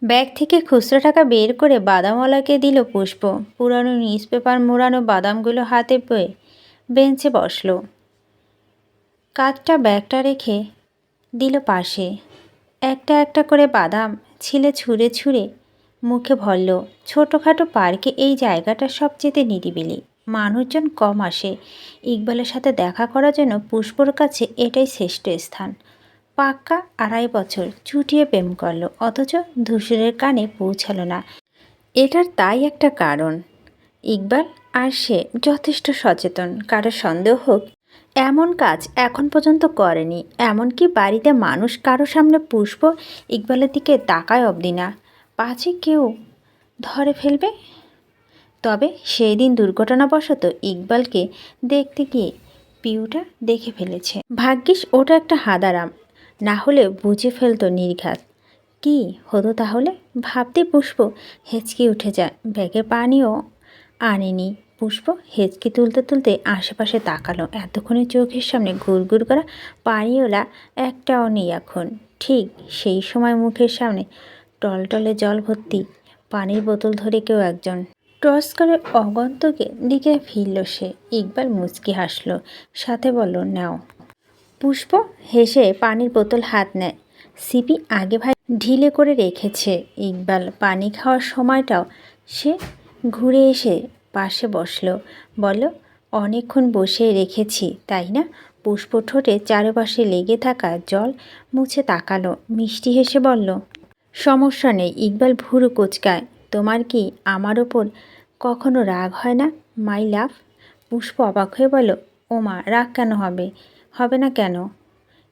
Bag থেকে খুচরো টাকা বের করে বাদামওয়ালাকে দিল পুষ্প। পুরানো নিউজ পেপার মোড়ানো বাদামগুলো হাতে পেয়ে বেঞ্চে বসলো। কাঁধটা ব্যাগটা রেখে দিল পাশে। একটা একটা করে বাদাম ছিলে ছুঁড়ে ছুঁড়ে মুখে ভরল। ছোটোখাটো পার্কে এই জায়গাটা সবচেয়ে নিরিবিলি, মানুষজন কম আসে। ইকবালের সাথে দেখা করার জন্য পুষ্পর কাছে এটাই শ্রেষ্ঠ স্থান। পাক্কা 2.5 বছর চুটিয়ে প্রেম করলো, অথচ ধূসরের কানে পৌঁছালো না। এটার তাই একটা কারণ, ইকবাল আর সে যথেষ্ট সচেতন। কারো সন্দেহ হোক এমন কাজ এখন পর্যন্ত করেনি। এমনকি বাড়িতে মানুষ কারো সামনে পুষ্প ইকবালের দিকে তাকায় অবধি না, পাছে কেউ ধরে ফেলবে। তবে সেই দিন দুর্ঘটনাবশত ইকবালকে দেখতে গিয়ে পিউটা দেখে ফেলেছে। ভাগ্যিস ওটা একটা হাদারাম, না হলে বুঝে ফেলতো নির্ঘাত। কি হতো তাহলে ভাবতে পুষ্প হেঁচকে উঠে যায়। ব্যাগে পানিও আনেনি। পুষ্প হেঁচকে তুলতে তুলতে আশেপাশে তাকালো। এতক্ষণে চোখের সামনে গুড় করা পানিওলা একটাও নেই এখন। ঠিক সেই সময় মুখের সামনে টলটলে জল ভর্তি পানির বোতল ধরে কেউ একজন টস করে অগন্তকের দিকে ফিরল সে। ইকবাল মুচকি হাসলো, সাথে বলল, নাও। পুষ্প হেসে পানির বোতল হাত নেয়। সিপি আগে ভাই ঢিলে করে রেখেছে। ইকবাল পানি খাওয়ার সময়টাও সে ঘুরে এসে পাশে বসলো। বলল, অনেকক্ষণ বসে রেখেছি তাই না? পুষ্প ঠোঁটে চারপাশে লেগে থাকা জল মুছে তাকালো, মিষ্টি হেসে বলল, সমস্যা নেই। ইকবাল ভুরু কোঁচকায়, তোমার কি আমার ওপর কখনো রাগ হয় না মাই লাভ? পুষ্প অবাক হয়ে বলল, ওমা, রাগ কেন হবে? হবে না কেন?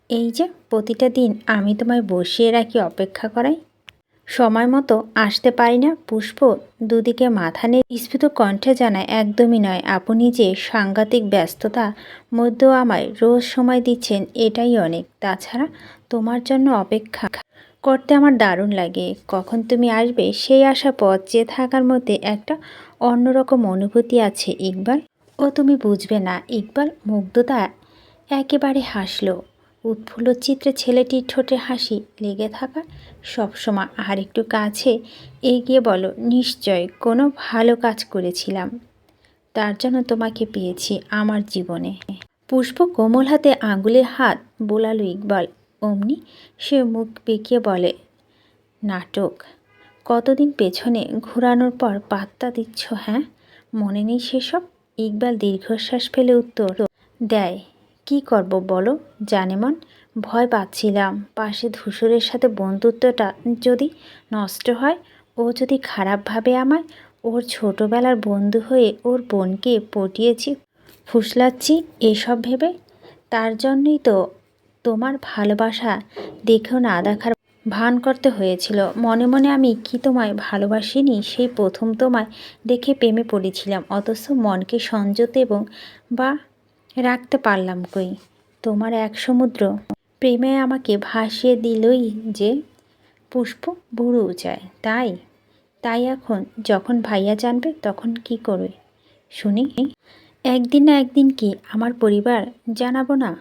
এই যে প্রতিটা দিন আমি তোমায় বসিয়ে রাখি, অপেক্ষা করাই, সময় মতো আসতে পারি না। পুষ্প দুদিকে মাথা নিয়ে স্ফীত কণ্ঠে জানায়, একদমই নয়। আপনি যে সাংঘাতিক ব্যস্ততা মধ্যেও আমায় রোজ সময় দিচ্ছেন, এটাই অনেক। তাছাড়া তোমার জন্য অপেক্ষা করতে আমার দারুণ লাগে। কখন তুমি আসবে সেই আশা পথ চেয়ে থাকার মধ্যে একটা অন্যরকম অনুভূতি আছে ইকবাল। ও তুমি বুঝবে না। ইকবাল মুগ্ধতা একেবারে হাসলো। উৎফুল্ল চিত্রে ছেলেটির ঠোঁটে হাসি লেগে থাকা সবসময়। আর একটু কাছে এগিয়ে বলো, নিশ্চয় কোনো ভালো কাজ করেছিলাম, তার জন্য তোমাকে পেয়েছি আমার জীবনে। পুষ্প কোমল হাতে আঙুলের হাত বোলালো ইকবাল। অমনি সে মুখ বেঁকিয়ে বলে, নাটক কতদিন পেছনে ঘোরানোর পর পাত্তা দিচ্ছ, হ্যাঁ? মনে নেই সেসব? ইকবাল দীর্ঘশ্বাস ফেলে উত্তর দেয়, কি করব বলো জানেমন? ভয় পাচ্ছিলাম পাশে ধূসরের সাথে বন্ধুত্বটা যদি নষ্ট হয়, ও যদি খারাপ ভাবে আমায়। ওর ছোটোবেলার বন্ধু হয়ে ওর বোনকে পটিয়েছি, ফুসলাচ্ছি এসব ভেবে। তার জন্যই তো তোমার ভালোবাসা দেখেও না দেখার ভান করতে হয়েছিল। মনে মনে আমি কি তোমায় ভালোবাসিনি? সেই প্রথম তোমায় দেখে প্রেমে পড়েছিলাম, অথচ মনকে সংযত এবং বা রাখতে পারলাম কই? তোমার এক সমুদ্র প্রেমে আমাকে ভাসিয়ে দিলই যে। পুষ্প বুড়ো যায়। তাই তাই এখন যখন ভাইয়া জানবে তখন কি করবে শুনি? একদিন না একদিন কি আমার পরিবার জানাবো না?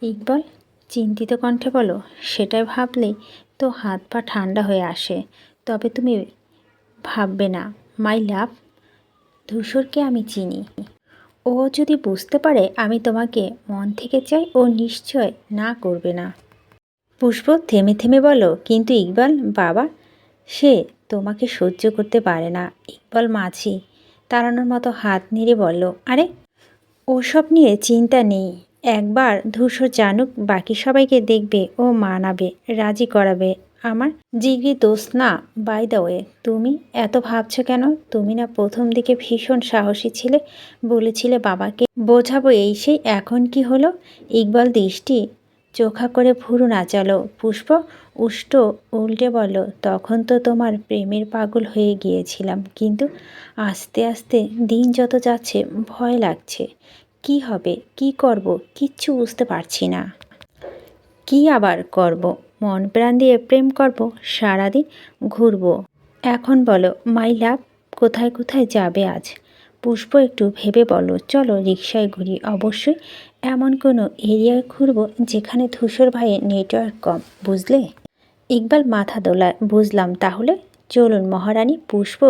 ইকবাল চিন্তিত কণ্ঠে বলো, সেটাই ভাবলে তো হাত পা ঠান্ডা হয়ে আসে। তবে তুমি ভাববে না মাই লাভ, ধূসরকে আমি চিনি। ও যদি বুঝতে পারে আমি তোমাকে মন থেকে চাই, ও নিশ্চয় না করবে না। পুষ্প থেমে থেমে বলো, কিন্তু ইকবাল বাবা, সে তোমাকে সহ্য করতে পারে না। ইকবাল মাছি তাড়ানোর মতো হাত নেড়ে বলল, আরে ওসব নিয়ে চিন্তা নেই। একবার ধূসর জানুক, বাকি সবাইকে দেখবে ও মানাবে, রাজি করাবে। আমার জিগরি দোস্ত না। বাই দ্য ওয়ে, তুমি এত ভাবছো কেন? তুমি না প্রথম দিকে ভীষণ সাহসী ছিলে, বলেছিলে বাবাকে বোঝাবো, এই সেই। এখন কি হলো? ইকবাল দৃষ্টি চোখা করে ভুরু নাচালো। পুষ্প উষ্ট উল্টে বলল, তখন তো তোমার প্রেমের পাগল হয়ে গিয়েছিলাম, কিন্তু আস্তে আস্তে দিন যত যাচ্ছে ভয় লাগছে। কি হবে, কি করব, কিচ্ছু বুঝতে পারছি না। কি আবার করব? মন প্রাণ দিয়ে প্রেম করব, সারাদিন ঘুরব। এখন বলো মাই লাভ, কোথায় কোথায় যাবে আজ? পুষ্প একটু ভেবে বলো, চলো রিকশায় ঘুরি। অবশ্যই এমন কোনো এরিয়ায় ঘুরব যেখানে ধূসর ভাইয়ের নেটওয়ার্ক কম, বুঝলে? ইকবাল মাথা দোলায়। বুঝলাম, তাহলে চলুন মহারানী। পুষ্প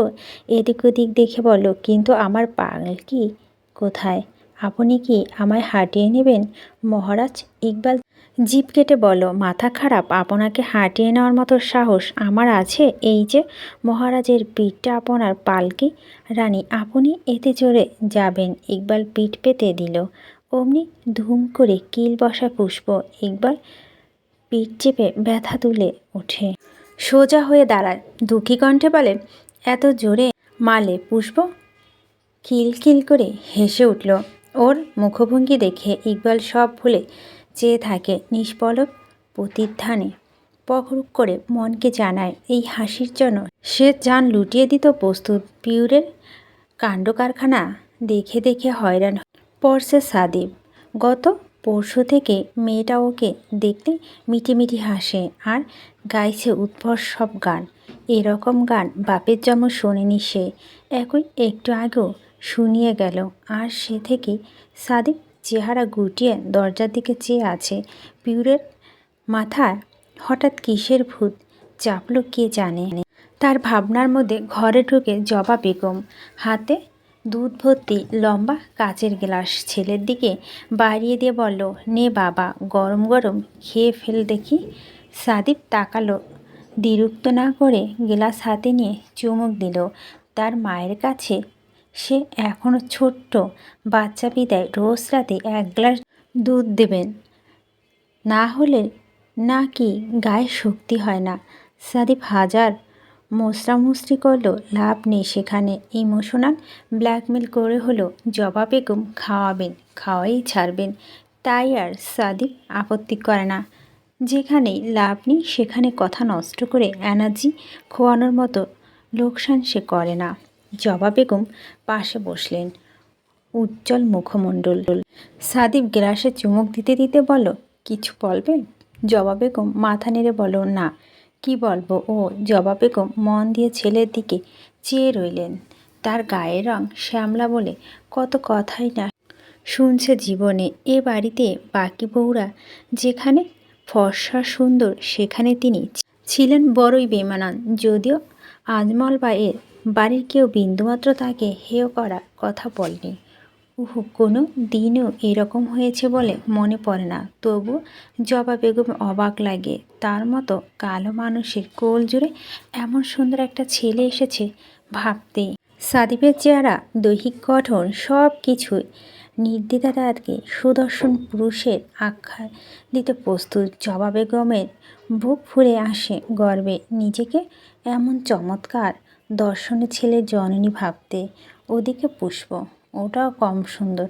এদিক ওদিক দেখে বলল, কিন্তু আমার পালকি কোথায়? আপনি কি আমায় হাঁটিয়ে নেবেন মহারাজ? ইকবাল জিভ কেটে বলল, মাথা খারাপ? আপনাকে হাঁটিয়ে নেওয়ার মতো সাহস আমার আছে? এই যে মহারাজের পিঠটা আপনার পালকি, রানী আপনি এতে চড়ে যাবেন। ইকবাল পিঠ পেতে দিল। অমনি ধুম করে কিল বসা পুষ্প। ইকবাল পিঠ চেপে ব্যথা তুলে ওঠে, সোজা হয়ে দাঁড়ায়, দুঃখী কণ্ঠে বলে, এত জোরে মারলে পুষ্প? খিলখিল করে হেসে উঠল। ওর মুখভঙ্গি দেখে ইকবাল সব ভুলে চেয়ে থাকে নিষ্পলক প্রতিধ্যানে। পকরুক করে মনকে জানায় এই হাসির জন্য সে জান লুটিয়ে দিত প্রস্তুত। পিউরের কাণ্ডকারখানা দেখে দেখে হয়রান পড়ছে সাদিব। গত পরশু থেকে মেয়েটা ওকে দেখলে মিটিমিটি হাসে আর গাইছে উৎফট সব গান। এরকম গান বাপের জন্ম শোনেনি সে। একটু আগেও শুনিয়ে গেল। আর সে থেকে সাদিব চেহারা গুটিয়ে দরজার দিকে চেয়ে আছে। পিউরের মাথায় হঠাৎ কিসের ভূত চাপল কে জানে। তার ভাবনার মধ্যে ঘরে ঢুকে জবা বেগম, হাতে দুধ ভর্তি লম্বা কাচের গ্লাস ছেলের দিকে বাড়িয়ে দিয়ে বলল, নে বাবা, গরম গরম খেয়ে ফেল দেখি। সাদিব তাকালো, দ্বিরুক্ত না করে গ্লাস হাতে নিয়ে চুমুক দিল। তার মায়ের কাছে সে এখনও ছোট্ট বাচ্চা বিদায় রোজ রাতে এক গ্লাস দুধ দেবেন, না হলে নাকি গায়ে শক্তি হয় না। সাদিব হাজার মোসরামুসরি করলো, লাভ নেই সেখানে। ইমোশনাল ব্ল্যাকমেল করে হলো জবা বেগম খাওয়াবেন, খাওয়াই ছাড়বেন। তাই আর সাদিব আপত্তি করে না। যেখানেই লাভ নেই সেখানে কথা নষ্ট করে এনার্জি খোয়ানোর মতো লোকসান সে করে না। জবা বেগম পাশে বসলেন, উজ্জ্বল মুখমণ্ডল। সাদিব গ্লাসে চুমুক দিতে দিতে বলল, কিছু বলবে? জবা বেগম মাথা নেড়ে বলল, না। কি বলবো? ও জবা বেগম মন দিয়ে ছেলের দিকে চেয়ে রইলেন। তার গায়ের রং শ্যামলা বলে কত কথাই না শুনছে জীবনে। এ বাড়িতে বাকি বউরা যেখানে ফর্সা সুন্দর, সেখানে তিনি ছিলেন বড়ই বেমানান। যদিও আজমল বা এর বাড়ির কেউ বিন্দুমাত্র তাকে হেয় করার কথা বলেনি। কোনো দিনও এরকম হয়েছে বলে মনে পড়ে না। তবু জবা বেগম অবাক লাগে, তার মতো কালো মানুষের কোল জুড়ে এমন সুন্দর একটা ছেলে এসেছে ভাবতেই। সাদিবের চেহারা, দৈহিক গঠন সব কিছুই নির্দ্বিধা তাকে সুদর্শন পুরুষের আখ্যা দিতে প্রস্তুত। জবা বেগমের বুক ফুলে আসে গর্বে নিজেকে এমন চমৎকার দর্শনের ছেলের জননী ভাবতে। ওদিকে পুষ্প, ওটাও কম সুন্দর।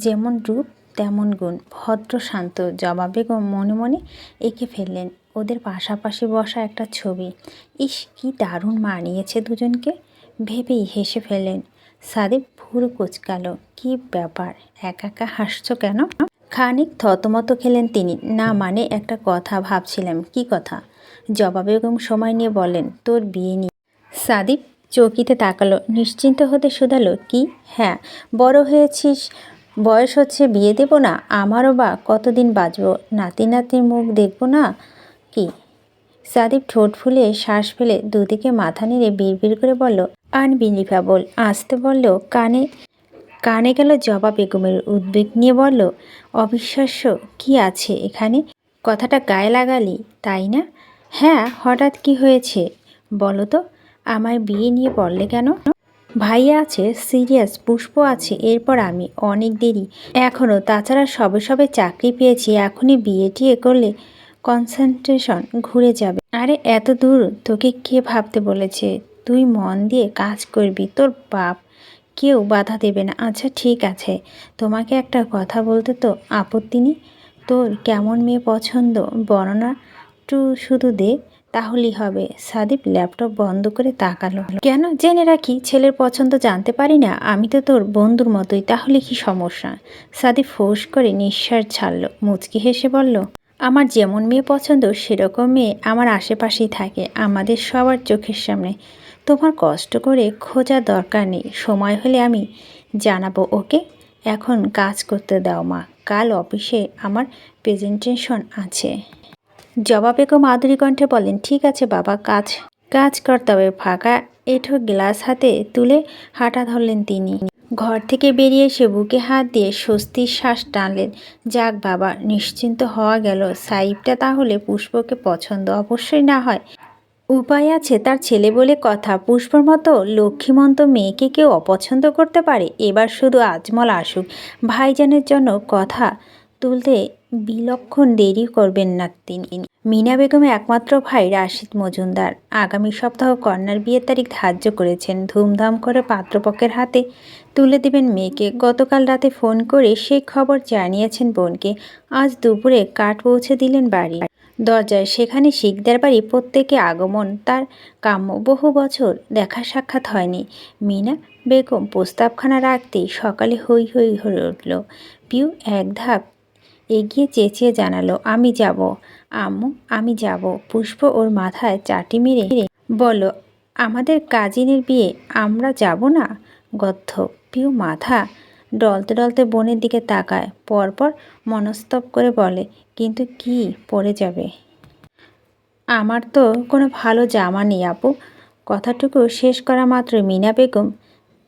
যেমন রূপ তেমন গুণ, ভদ্র শান্ত। জবা বেগম মনে মনে এঁকে ফেললেন ওদের পাশাপাশি বসা একটা ছবি। ইস, কি দারুণ মানিয়েছে দুজনকে ভেবেই হেসে ফেললেন। সাদিব ভুরু কুচকালো, কি ব্যাপার, একা একা হাসছ কেন? খানিক থতমত খেলেন তিনি। না মানে একটা কথা ভাবছিলাম। কি কথা? জবা বেগম সময় নিয়ে বললেন, তোর বিয়ে নিয়ে। সাদিব চৌকিতে তাকালো, নিশ্চিন্ত হতে শুধালো, কি? হ্যাঁ, বড় হয়েছিস, বয়স হচ্ছে, বিয়ে দেব না? আমারও বা কতদিন বাঁচব? নাতি নাতনির মুখ দেখব না কি? সাদিব ঠোঁট ফুলিয়ে শ্বাস ফেলে দুদিকে মাথা নেড়ে বিড়বিড় করে বলল, আনবিলিভেবল। আসতে বলল কানে কানে গেল জবা বেগমের। উদ্বেগ নিয়ে বলল, অবিশ্বাস্য কি আছে এখানে? কথাটা গায়ে লাগালি তাই না? হ্যাঁ, হঠাৎ কি হয়েছে বলো তো? আমায় বিয়ে নিয়ে বললে কেন? ভাইয়া আছে, সিরিয়াস, পুষ্প আছে, এরপর আমি। অনেক দেরি এখনও। তাছাড়া সবে সবে চাকরি পেয়েছি, এখনই বিয়ে টিয়ে করলে কনসেন্ট্রেশন ঘুরে যাবে। আরে এত দূর তোকে কে ভাবতে বলেছে? তুই মন দিয়ে কাজ করবি, তোর বাপ কেউ বাধা দেবে না। আচ্ছা ঠিক আছে, তোমাকে একটা কথা বলতে তো আপত্তি নেই? তোর কেমন মেয়ে পছন্দ বর্ণনা শুধু দে, তাহলেই হবে। সাদিব ল্যাপটপ বন্ধ করে তাকালো। কেন? জেনে রাখি, ছেলের পছন্দ জানতে পারি না? আমি তো তোর বন্ধুর মতোই, তাহলে কি সমস্যা? সাদিব ফোঁস করে নিঃশ্বাস ছাড়ল, মুচকি হেসে বলল, আমার যেমন মেয়ে পছন্দ সেরকম মেয়ে আমার আশেপাশেই থাকে, আমাদের সবার চোখের সামনে। তোমার কষ্ট করে খোঁজার দরকার নেই, সময় হলে আমি জানাবো। ওকে, এখন কাজ করতে দাও মা, কাল অফিসে আমার প্রেজেন্টেশন আছে। জবা বেগম আদুরি কণ্ঠে বলেন, ঠিক আছে বাবা, কাজ কাজ করতে হবে। ফাঁকা এঁঠো গ্লাস হাতে তুলে হাঁটা ধরলেন তিনি। ঘর থেকে বেরিয়ে এসে বুকে হাত দিয়ে স্বস্তির শ্বাস টানলেন। যাক বাবা, নিশ্চিন্ত হওয়া গেল। সাইবটা তাহলে পুষ্পকে পছন্দ অবশ্যই না হয় উপায় আছে, তার ছেলে বলে কথা। পুষ্পর মতো লক্ষ্মীমন্ত মেয়েকে কেউ অপছন্দ করতে পারে? এবার শুধু আজমল আসুক, ভাইজানের জন্য কথা তুলতে বিলক্ষণ দেরি করবেন না তিনি। মিনা বেগমের একমাত্র ভাই রাশিদ মজুমদার আগামী সপ্তাহ কন্যার বিয়ের তারিখ ধার্য করেছেন। ধুমধাম করে পাত্রপক্ষের হাতে তুলে দেবেন মেয়েকে। গতকাল রাতে ফোন করে সেই খবর জানিয়েছেন বোনকে। আজ দুপুরে কাঠ পৌঁছে দিলেন বাড়ি দরজায়। সেখানে শিকদার বাড়ি প্রত্যেকে আগমন তার কাম্য। বহু বছর দেখা সাক্ষাৎ হয়নি। মিনা বেগম প্রস্তাবখানা রাখতেই সকালে হই হই হয়ে উঠল। পিউ এক ধাপ এগিয়ে চেঁচিয়ে জানালো, আমি যাব আম্মু, আমি যাব। পুষ্প ওর মাথায় চাটি মেরে বলল, আমাদের কাজিনের বিয়ে, আমরা যাব না? গদ্ধ। পিউ মাথা ডলতে ডলতে বোনের দিকে তাকায়, পরপর মনস্তব করে বলে, কিন্তু কি পরে যাবে? আমার তো কোনো ভালো জামা নেই আপু। কথাটুকু শেষ করা মাত্রই মিনা বেগম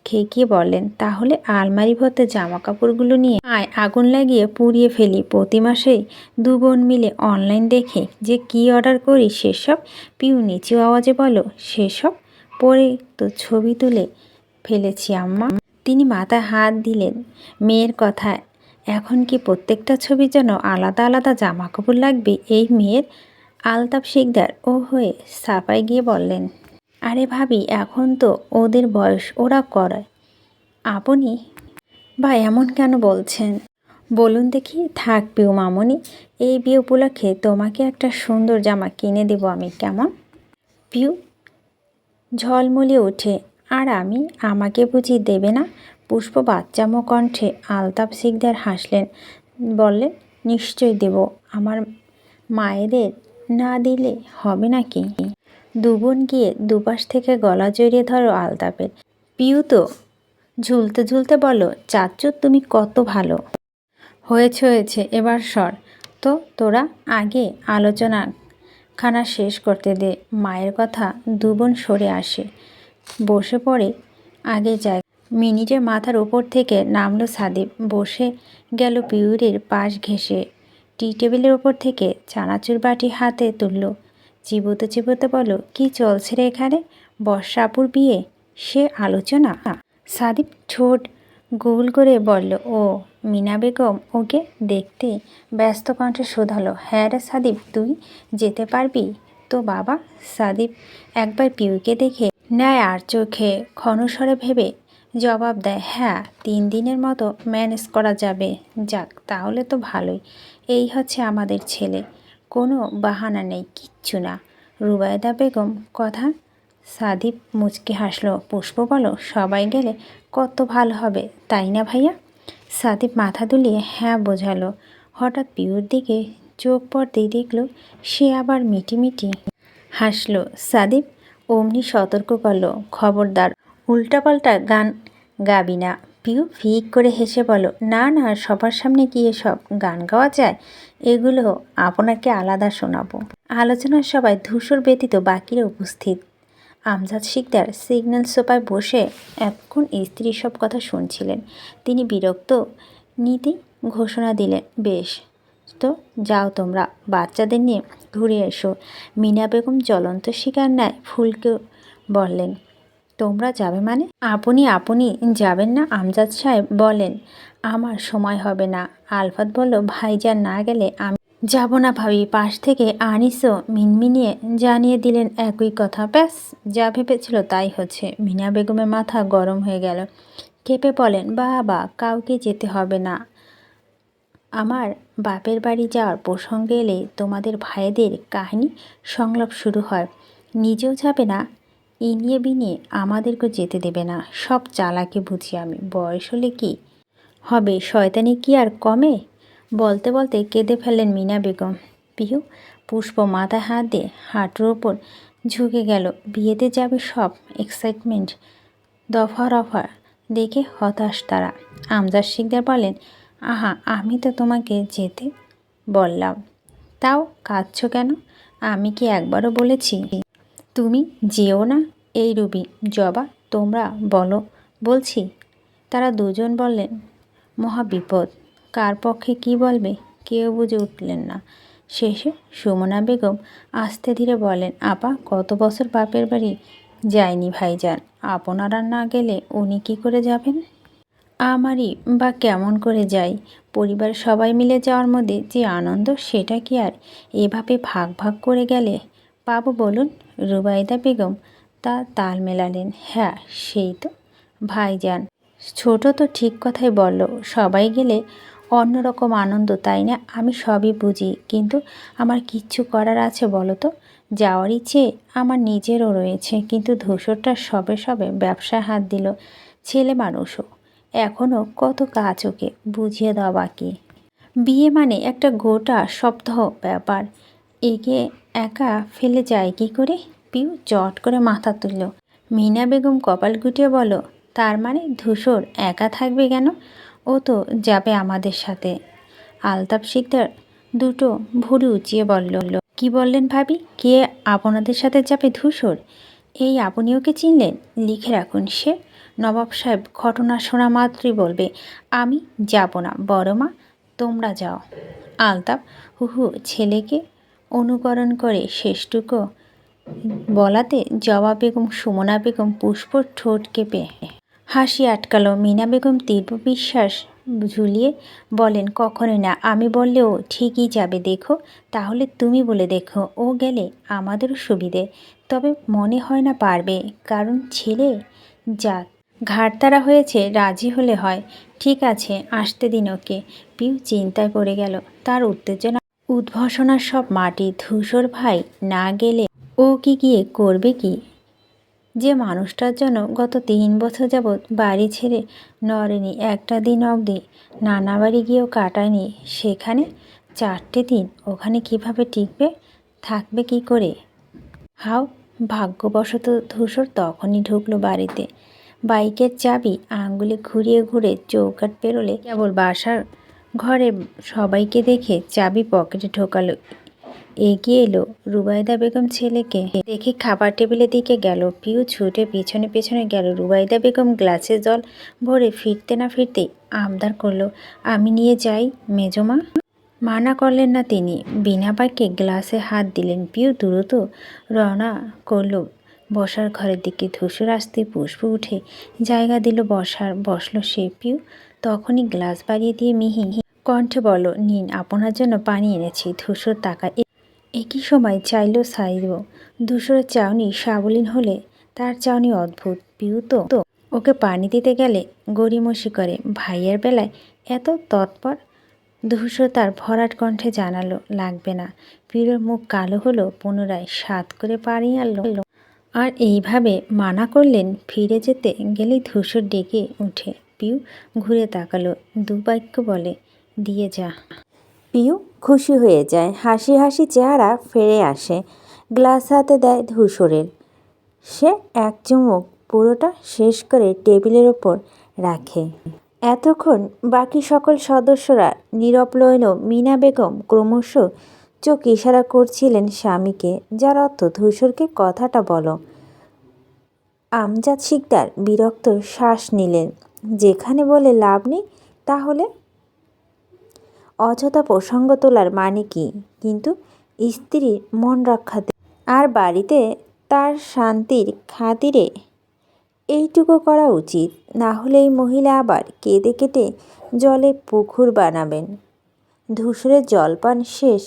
খেকিয়ে বললেন, তাহলে আলমারি ভর্তি জামা কাপড়গুলো নিয়ে আয়, আগুন লাগিয়ে পুড়িয়ে ফেলি। প্রতি মাসেই দু বোন মিলে অনলাইন দেখে যে কি অর্ডার করি সেসব। পিউ নিচু আওয়াজে বলো, সেসব পরে তো ছবি তুলে ফেলেছি আম্মা। তিনি মাথায় হাত দিলেন মেয়ের কথায়। এখন কি প্রত্যেকটা ছবির জন্য আলাদা আলাদা জামা কাপড় লাগবে? এই মেয়ের আলতাফ শিকদার ও হয়ে সাফাই গিয়ে বললেন, আরে ভাবি, এখন তো ওদের বয়স, ওরা করায়। আপনি বা এমন কেন বলছেন বলুন দেখি? থাক পিউ মামনি, এই বিয়ে উপলক্ষে তোমাকে একটা সুন্দর জামা কিনে দেব আমি, কেমন? পিউ ঝলমলিয়ে ওঠে, আর আমি, আমাকে বুঝি দেবে না? পুষ্প বাচ্চামো কণ্ঠে। আলতাফ শিকদার হাসলেন, বললেন, নিশ্চয় দেব। আমার মায়েদের না দিলে হবে নাকি? দুবোন গিয়ে দুপাশ থেকে গলা জড়িয়ে ধরো আলতাফের। পিউ তো ঝুলতে ঝুলতে বলো, চাচ্চু তুমি কত ভালো। হয়েছে হয়েছে, এবার সর তো তোরা, আগে আলোচনা খানা শেষ করতে দে। মায়ের কথা। দুবোন সরে আসে, বসে পড়ে আগে যায়। মিনিটের মাথার উপর থেকে নামলো সাদিপ, বসে গেল পিউরের পাশ ঘেঁষে। টি টেবিলের ওপর থেকে চানাচুর বাটি হাতে তুলল। চিবোতে চিবোতে বলো, কি চলছে রে এখানে? বর্ষাপুর বিয়ে সে আলোচনা? সাদিপ ঠোঁট গোল করে বলল, ও মিনা বেগম ওকে দেখতে ব্যস্ত কণ্ঠে শোধালো, হ্যাঁ রে সাদিপ, তুই যেতে পারবি তো বাবা? সাদিপ একবার পিউকে দেখে নেয় আর চোখে ক্ষণস্বরে ভেবে জবাব দেয়, হ্যাঁ 3 দিনের মতো ম্যানেজ করা যাবে। যাক, তাহলে তো ভালোই। এই হচ্ছে আমাদের ছেলে, কোনো বাহানা নেই, কিচ্ছু না। রুবায়দা বেগম কথা। সাদিপ মুচকে হাসলো। পুষ্প বলো, সবাই গেলে কত ভালো হবে, তাই না ভাইয়া? সাদিপ মাথা দুলিয়ে হ্যাঁ বোঝালো। হঠাৎ পিউর দিকে চোখ পড়তেই দেখল সে আবার মিটিমিটি হাসলো। সাদিপ অমনি সতর্ক করলো, খবরদার উল্টাপাল্টা গান গাবি না। পিউ ফিক করে হেসে বলো, না না, সবার সামনে কি এসব গান গাওয়া যায়? এগুলো আপনাকে আলাদা শোনাবো। আলোচনার সবাই ধূসর ব্যতীত বাকিরা উপস্থিত। আমজাদ শিকদার সিগন্যাল সোফায় বসে এতক্ষণ স্ত্রীর সব কথা শুনছিলেন। তিনি বিরক্ত নিতেই ঘোষণা দিলেন, বেশ তো যাও তোমরা, বাচ্চাদের নিয়ে ঘুরে এসো। মিনা বেগম জ্বলন্ত শিকার ন্যায় ফুলকে বললেন, তোমরা যাবে মানে? আপনি যাবেন না? আমজাদ সাহেব বলেন, আমার সময় হবে না। আলফাত বলল, ভাইজান না গেলে আমি যাব না ভাবি। পাশ থেকে আনিসও মিনমিনিয়ে জানিয়ে দিলেন একই কথা। ব্যাস, যা ভেবেছিল তাই হচ্ছে। মিনা বেগমের মাথা গরম হয়ে গেল। কেঁপে বলেন, বাবা, কাউকে যেতে হবে না। আমার বাপের বাড়ি যাওয়ার প্রসঙ্গে এলে তোমাদের ভাইদের কাহিনী সংলাপ শুরু হয়। নিজেও যাবে না, ইনিয়ে বিনিয়ে আমাদেরকেও যেতে দেবে না। সব চালাকি বুঝি আমি। বয়স হলে কি হবে, শয়তানি কি আর কমে? বলতে বলতে কেঁদে ফেললেন মিনা বেগম। পিউ পুষ্প মাথায় হাত দিয়ে হাঁটুর ওপর ঝুঁকে গেল। বিয়েতে যাবে সব এক্সাইটমেন্ট দফা রফা দেখে হতাশ তারা। আমজাদ শিকদার বলেন, আহা, আমি তো তোমাকে যেতে বললাম, তাও কাঁদছ কেন? আমি কি একবারও বলেছি তুমি যেও না? এই রুবি, জবা, তোমরা বলো। বলছি। তারা দুজন বললেন, মহা বিপদ। কার পক্ষে কি বলবে কেউ বুঝে উঠলেন না। শেষে সুমনা বেগম আস্তে ধীরে বলেন, আপা, কত বছর বাপের বাড়ি যায়নি ভাইজান। আপনারা না গেলে উনি কি করে যাবেন? আমারই বা কেমন করে যাই? পরিবার সবাই মিলে যাওয়ার মধ্যে যে আনন্দ, সেটা কি আর এভাবে ভাগ ভাগ করে গেলে পাবো বলুন? রুবাইদা বেগম তা তাল মেলালেন। হ্যাঁ, সেই তো ভাইজান। ছোট তো ঠিক কথাই বলল, সবাই গেলে অন্যরকম আনন্দ, তাই না? আমি সবই বুঝি, কিন্তু আমার কিচ্ছু করার আছে বলো তো? যাওয়ার ইচ্ছে আমার নিজেরও রয়েছে, কিন্তু ধূসরটা সবে সবে ব্যবসায় হাত দিল। ছেলে মানুষও, এখনও কত কাজ ওকে বুঝিয়ে দেওয়া বাকি। বিয়ে মানে একটা গোটা সপ্তাহ ব্যাপার, একে একা ফেলে যায় কি করে? পিউ চট করে মাথা তুলল। মিনা বেগম কপাল গুটিয়ে বলল, তার মানে ধূসর একা থাকবে কেন? ও তো যাবে আমাদের সাথে। আলতাপ শিকদার দুটো ভুরু উঁচিয়ে বলল, কি বললেন ভাবি? কে আপনাদের সাথে যাবে? ধূসর? এই আপনি ওকে চিনলেন? লিখে রাখুন, সে নবাব সাহেব ঘটনা শোনা মাত্রই বলবে, আমি যাব না, বড় মা তোমরা যাও। আলতাপ হুহু ছেলেকে অনুকরণ করে শেষটুকু বলাতে জবা বেগম, সুমনা বেগম, পুষ্পর ঠোঁট কেঁপে হাসি আটকালো। মিনা বেগম তীব্র বিশ্বাস ঝুলিয়ে বলেন, কখনোই না। আমি বললেও ঠিকই যাবে। দেখো, তাহলে তুমি বলে দেখো, ও গেলে আমাদেরও সুবিধে। তবে মনে হয় না পারবে, কারণ ছেলে জাত ঘাড়তারা হয়েছে। রাজি হলে হয়। ঠিক আছে, আসতে দিন ওকে। পিউ চিন্তায় পড়ে গেল। তার উত্তেজনা উদ্ভাসনার সব মাটি। ধূসর ভাই না গেলে ও কি গিয়ে করবে কি? যে মানুষটার জন্য গত 3 বছর যাবৎ বাড়ি ছেড়ে নড়েনি, একটা দিন অবধি নানা বাড়ি গিয়েও কাটায়নি, সেখানে 4টে দিন ওখানে কিভাবে টিকবে? থাকবে কি করে? হাও ভাগ্যবশত ধূসর তখনই ঢুকলো বাড়িতে। বাইকের চাবি আঙ্গুলে ঘুরিয়ে ঘুরে চৌকাঠ পেরোলে কেবল বাসার ঘরে সবাইকে দেখে চাবি পকেটে ঢোকালো। এগিয়ে এলো রুবাইদা বেগম, ছেলেকে দেখে খাবার টেবিলের দিকে গেল। পিউ ছুটে পেছনে পেছনে গেল। রুবাইদা বেগম গ্লাসে জল ভরে ফিরতে না ফিরতেই আবদার করলো, আমি নিয়ে যাই মেজমা। মানা করলেন না তিনি, বিনা বাক্যে গ্লাসে হাত দিলেন। পিউ দ্রুত রওনা করলো বসার ঘরের দিকে। ধূসর আসতে পুষ্প উঠে জায়গা দিল বসলো সে। পিউ তখনই গ্লাস বাড়িয়ে দিয়ে মিহি কণ্ঠে বলল, নিন, আপনার জন্য পানি এনেছি। ধূসর তাকায়। একই সময় চাইল সাইব। ধূসরের চাউনি সাবলীন হলে তার চাউনি অদ্ভুত। পিউ তো ওকে পানি দিতে গেলে গড়িমসি করে। ভাইয়ের বেলায় এত তৎপর? ধূসর তার ভরাট কণ্ঠে জানালো, লাগবে না। পিউর মুখ কালো হলো। পুনরায় সাত করে পানি আনলো। আর এইভাবে মানা করলেন। ফিরে যেতে গেলেই ধূসর ডেকে উঠে। পিউ ঘুরে তাকালো। দুবাক্য বলে, দিয়ে যা। পিউ খুশি হয়ে যায়। হাসি হাসি চেহারা ফিরে আসে। গ্লাস হাতে দেয় ধূসরের। সে এক চুমুক পুরোটা শেষ করে টেবিলের ওপর রাখে। এতক্ষণ বাকি সকল সদস্যরা নীরব রইল। মিনা বেগম ক্রমশ চোখ ইশারা করছিলেন স্বামীকে, যার অর্থ ধূসরকে কথাটা বলো। আমজাদ শিকদার বিরক্ত শ্বাস নিলেন। যেখানে বলে লাভ নেই, তাহলে অযথা প্রসঙ্গ তোলার মানে কি? কিন্তু স্ত্রীর মন রক্ষাতে আর বাড়িতে তার শান্তির খাতিরে এইটুকু করা উচিত। না হলে এই মহিলা আবার কেঁদে কেটে জলে পুকুর বানাবেন। ধূসরের জলপান শেষ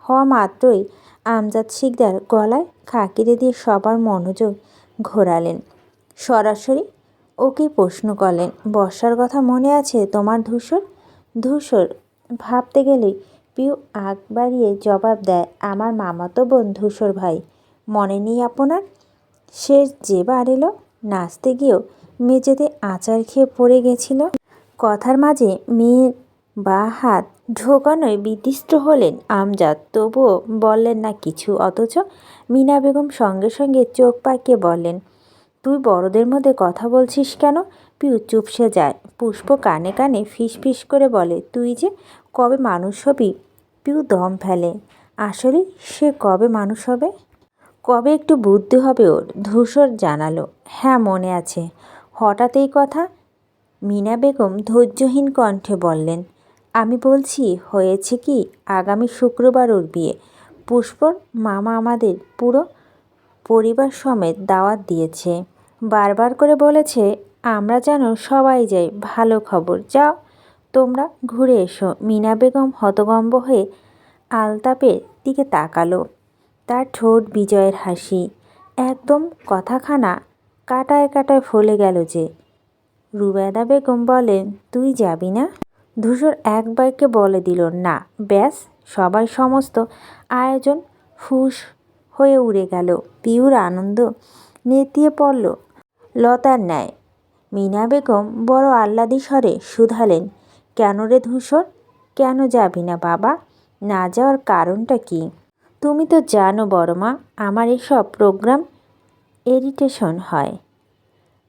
হওয়া মাত্রই আমজাদ শিকদার গলায় খাকিরে দিয়ে সবার মনোযোগ ঘোরালেন। সরাসরি ওকে প্রশ্ন করলেন, বর্ষার কথা মনে আছে তোমার ধূসর? ধূসর ভাবতে গেলেই পিউ আগ বাড়িয়ে জবাব দেয়, আমার মামাতো বোন ধূসর ভাই। মনে নেই আপনার? সে যেবার এলো, নাচতে গিয়েও মেঝেতে আচার খেয়ে পড়ে গেছিল। কথার মাঝে মেয়ের বা হাত ঢোকানোয় বিতৃষ্ট হলেন আমজাদ, তবুও বললেন না কিছু। অথচ মিনা বেগম সঙ্গে সঙ্গে চোখ পাকিয়ে বললেন, তুই বড়দের মধ্যে কথা বলছিস কেন? পিউ চুপসে যায়। পুষ্প কানে কানে ফিস ফিস করে বলে, তুই যে কবে মানুষ হবি? পিউ দম ফেলে। আসলে সে কবে মানুষ হবে, কবে একটু বুদ্ধি হবে ওর? ধূসর জানালো, হ্যাঁ মনে আছে। হঠাৎ এই কথা? মিনা বেগম ধৈর্যহীন কণ্ঠে বললেন, আমি বলছি হয়েছে কি, আগামী শুক্রবার ওর বিয়ে। পুষ্পর মামা আমাদের পুরো পরিবার সমেত দাওয়াত দিয়েছে। বারবার করে বলেছে আমরা যেন সবাই যাই। ভালো খবর, যাও তোমরা ঘুরে এসো। মিনা বেগম হতভম্ব হয়ে আলতাপের দিকে তাকালো। তার ঠোঁট বিজয়ের হাসি। একদম কথাখানা কাটায় কাটায় ফলে গেল যে। রুবেদা বেগম বলেন, তুই যাবি না? ধূসর এক বাক্যে বলে দিল, না। ব্যাস, সবাই সমস্ত আয়োজন ফুস হয়ে উড়ে গেল। পিউর আনন্দ নেতিয়ে পড়ল লতার ন্যায়। মিনা বেগম বড় আহ্লাদি স্বরে শুধালেন, কেন রে ধূসর, কেন যাবি না বাবা? না যাওয়ার কারণটা কি? তুমি তো জানো বড়মা, আমার এসব প্রোগ্রাম ইরিটেশন হয়।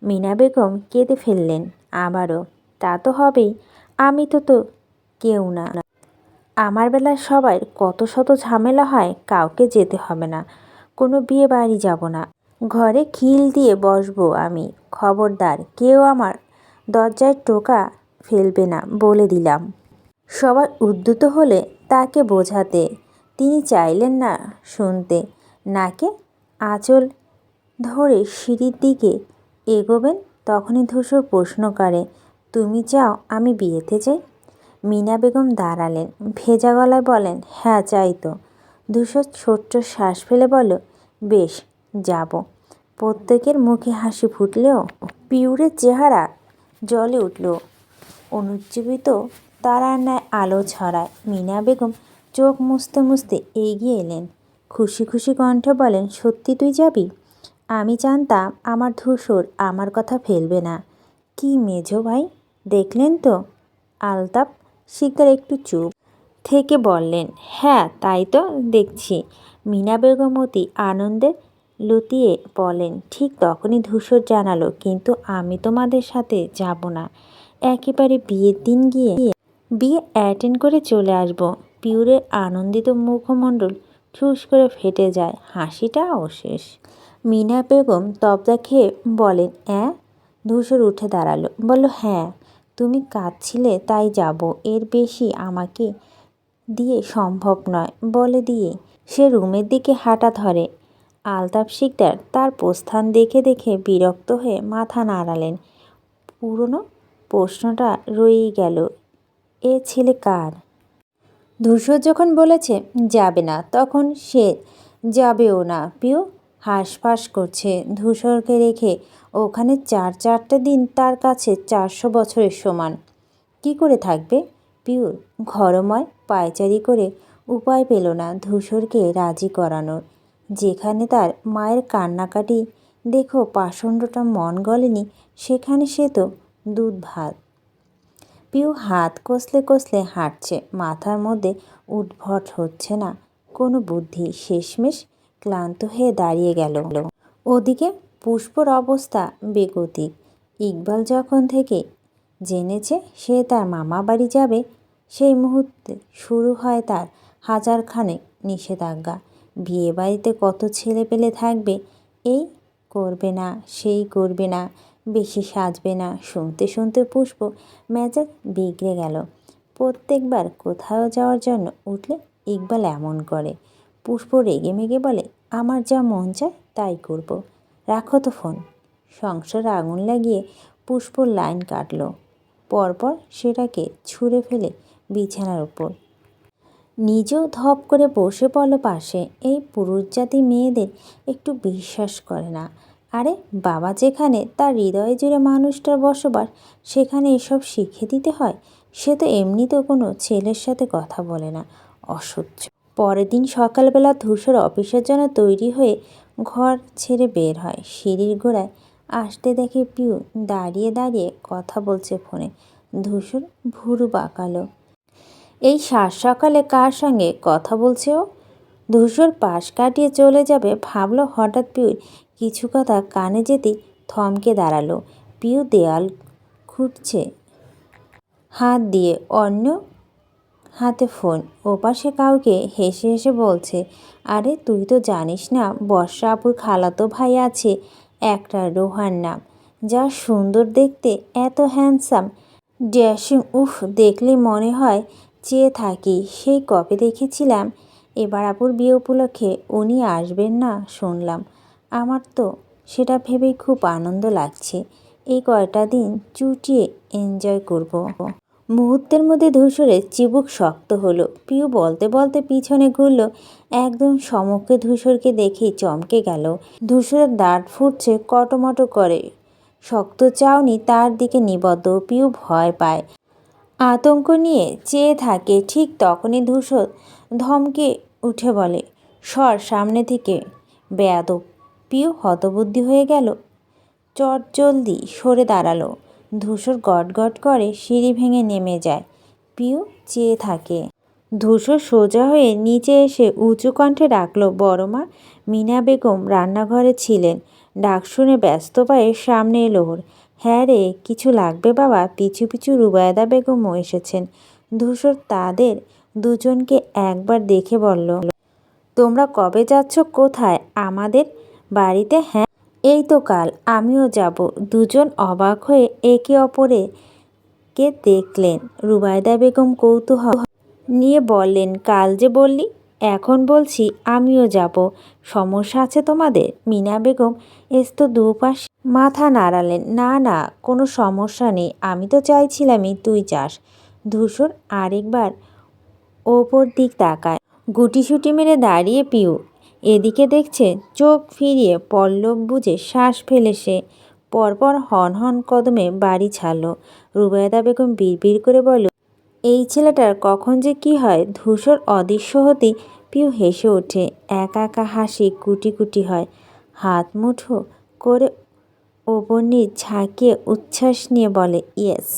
মিনা বেগম কেঁদে ফেললেন আবারও। তা তো হবেই, আমি তো কেউ না। আমার বেলায় সবাই কত শত ঝামেলা হয়, কাউকে যেতে হবে না, কোনো বিয়ে বাড়ি যাব না, ঘরে খিল দিয়ে বসবো আমি। খবরদার কেউ আমার দরজায় টোকা ফেলবে না বলে দিলাম। সবাই উদ্যত হলে তাকে বোঝাতে, তিনি চাইলেন না শুনতে। নাকে আঁচল ধরে সিঁড়ির দিকে এগোবেন, তখনই ধূসর প্রশ্ন করে, তুমি চাও আমি বিয়েতে যাই? মিনা বেগম দাঁড়ালেন, ভেজা গলায় বলেন, হ্যাঁ চাই তো। ধূসর ছোট্ট শ্বাস ফেলে বলল, বেশ, যাব। প্রত্যেকের মুখে হাসি ফুটলেও পিউরের চেহারা জ্বলে উঠল। অনুজ্জীবিত তারার ন্যায় আলো ছড়ায়। মিনা বেগম চোখ মুছতে মুছতে এগিয়ে এলেন, খুশি খুশি কণ্ঠে বলেন, সত্যি তুই যাবি? আমি জানতাম আমার ধূসর আমার কথা ফেলবে না। কি মেজো ভাই, দেখলেন তো? আলতাপ শিকদার একটু চুপ থেকে বললেন, হ্যাঁ তাই তো দেখছি। মিনা বেগম অতি আনন্দে লুতিয়ে বলেন, ঠিক তখনই ধূসর জানালো, কিন্তু আমি তোমাদের সাথে যাব না। একেবারে বিয়ের দিন গিয়ে বিয়ে অ্যাটেন্ড করে চলে আসব। পিউরের আনন্দিত মুখমণ্ডল ঠুস করে ফেটে যায়, হাসিটা অশেষ। মিনা বেগম তবদা খেয়ে বলেন, অ্যাঁ? ধূসর উঠে দাঁড়ালো, বলল, হ্যাঁ তুমি কাঁদছিলে তাই যাব, এর বেশি আমাকে দিয়ে সম্ভব নয়। বলে দিয়ে সে রুমের দিকে হাঁটা ধরে। আলতাপ শিকদার তার প্রস্থান দেখে দেখে বিরক্ত হয়ে মাথা নাড়ালেন। পুরনো প্রশ্নটা রয়েই গেল, এ ছেলে কার? ধূসর যখন বলেছে যাবে না, তখন সে যাবেও না। পিউ হাঁসফাঁস করছে। ধূসরকে রেখে ওখানে চারটে দিন তার কাছে 400 বছরের সমান। কি করে থাকবে? পিউর ঘরময় পায়চারি করে উপায় পেল না ধূসরকে রাজি করানোর। যেখানে তার মায়ের কান্নাকাটি দেখো পাষণ্ডটা মন গলেনি, সেখানে সে তো দুধ ভাত। পিউ হাত কষলে কষলে হাঁটছে, মাথার মধ্যে উদ্ভট হচ্ছে না কোনো বুদ্ধি। শেষমেশ ক্লান্ত হয়ে দাঁড়িয়ে গেল। ওদিকে পুষ্পর অবস্থা বেগতিক। ইকবাল যখন থেকে জেনেছে সে তার মামা বাড়ি যাবে, সেই মুহূর্তে শুরু হয় তার হাজারখানেক নিষেধাজ্ঞা। বিয়ে বাড়িতে কত ছেলে পেলে থাকবে, এই করবে না, সেই করবে না, বেশি সাজবে না। শুনতে শুনতে পুষ্প মেজাজ বিগড়ে গেল। প্রত্যেকবার কোথাও যাওয়ার জন্য উঠলে ইকবাল এমন করে। পুষ্প রেগে মেগে বলে, আমার যা মন চায় তাই করব, রাখো তো ফোন। সংসারে আগুন লাগিয়ে পুষ্পর লাইন কাটল। পরপর সেটাকে ছুঁড়ে ফেলে বিছানার উপর। নিজেও ধপ করে বসে পড়ল পাশে। এই পুরুষজাতি মেয়েদের একটু বিশ্বাস করে না। আরে বাবা, যেখানে তার হৃদয়ে জুড়ে মানুষটার বসবাস, সেখানে এসব শিখে দিতে হয়? সে তো এমনিতেও কোনো ছেলের সাথে কথা বলে না। অসহ্য। পরের দিন সকালবেলা ধূসর অফিসের জন্য তৈরি হয়ে ঘর ছেড়ে বের হয়। সিঁড়ির গোড়ায় আসতে দেখে পিউ দাঁড়িয়ে দাঁড়িয়ে কথা বলছে ফোনে। ধূসর ভুরু বাঁকালো। এই সাত সকালে কার সঙ্গে কথা বলছে ও? ধূসর পাশ কাটিয়ে চলে যাবে ভাবল, হঠাৎ পিউর কিছু কথা কানে যেতেই থমকে দাঁড়ালো। পিউ দেয়াল খুঁটছে হাত দিয়ে, অন্য হাতে ফোন। ওপাশে কাউকে হেসে হেসে বলছে, আরে তুই তো জানিস না বর্ষা আপুর খালাতো ভাই আছে একটা, রোহান নাম, যা সুন্দর দেখতে, এত হ্যান্ডসাম, ড্যাশিং, উফ দেখলে মনে হয় চেয়ে থাকি। সেই কবে দেখেছিলাম। এবার আপুর বিয়ে উপলক্ষে উনি আসবেন না শুনলাম। আমার তো সেটা ভেবেই খুব আনন্দ লাগছে। এই কয়টা দিন চুটিয়ে এনজয় করব। মুহূর্তের মধ্যে ধূসরের চিবুক শক্ত হলো। পিউ বলতে বলতে পিছনে ঘুরল, একদম সমক্ষে ধূসরকে দেখেই চমকে গেল। ধূসরের দাঁত ফুটছে কটমটো করে, শক্ত চাউনি তার দিকে নিবদ্ধ। পিউ ভয় পায়, আতঙ্ক নিয়ে চেয়ে থাকে। ঠিক তখনই ধূসর ধমকে উঠে বলে, সর সামনে থেকে বেয়াদব। পিউ হতবুদ্ধি হয়ে গেল, চটজলদি সরে দাঁড়ালো। ধূসর গটগট করে সিঁড়ি ভেঙে নেমে যায়। পিউ চেয়ে থাকে। ধূসর সোজা হয়ে নিচে এসে উঁচু কণ্ঠে ডাকলো, বড়মা। মিনা বেগম রান্নাঘরে ছিলেন। ডাক শুনে ব্যস্ত পায়ে সামনে এলো ওর। হ্যাঁ রে, কিছু লাগবে বাবা? পিছু পিছু রুবায়দা বেগমও এসেছেন। ধূসর তাদের দুজনকে একবার দেখে বলল, তোমরা কবে যাচ্ছ? কোথায়? আমাদের বাড়িতে? হ্যাঁ, এই তো কাল। আমিও যাব। দুজন অবাক হয়ে একে অপরকে দেখলেন। রুবায়দা বেগম কৌতূহল নিয়ে বললেন, কাল যে বললি? এখন বলছি আমিও যাব। সমস্যা আছে তোমাদের? মিনা বেগম দুপাশে মাথা নাড়ালেন, না না, কোনো সমস্যা নেই। আমি তো চাইছিলামই তুই যাস। ধূসর আরেকবার ওপর দিক তাকায়। গুটিসুটি মেরে দাঁড়িয়ে পিউ এদিকে দেখছে। চোখ ফিরিয়ে পল্লব বুঝে শ্বাস ফেলে সে পরপর হন কদমে বাড়ি ছাড়ল। রুবায়দা বেগম বিড়বিড় করে বলল, এই ছেলেটার কখন যে কি হয়। ধূসর অদৃশ্য হতেই পিউ হেসে ওঠে। একা একা হাসি কুটি কুটি হয়। হাত মুঠো করে ওপর নিচ ঝাঁকিয়ে উচ্ছ্বাস নিয়ে বলে, ইয়েস।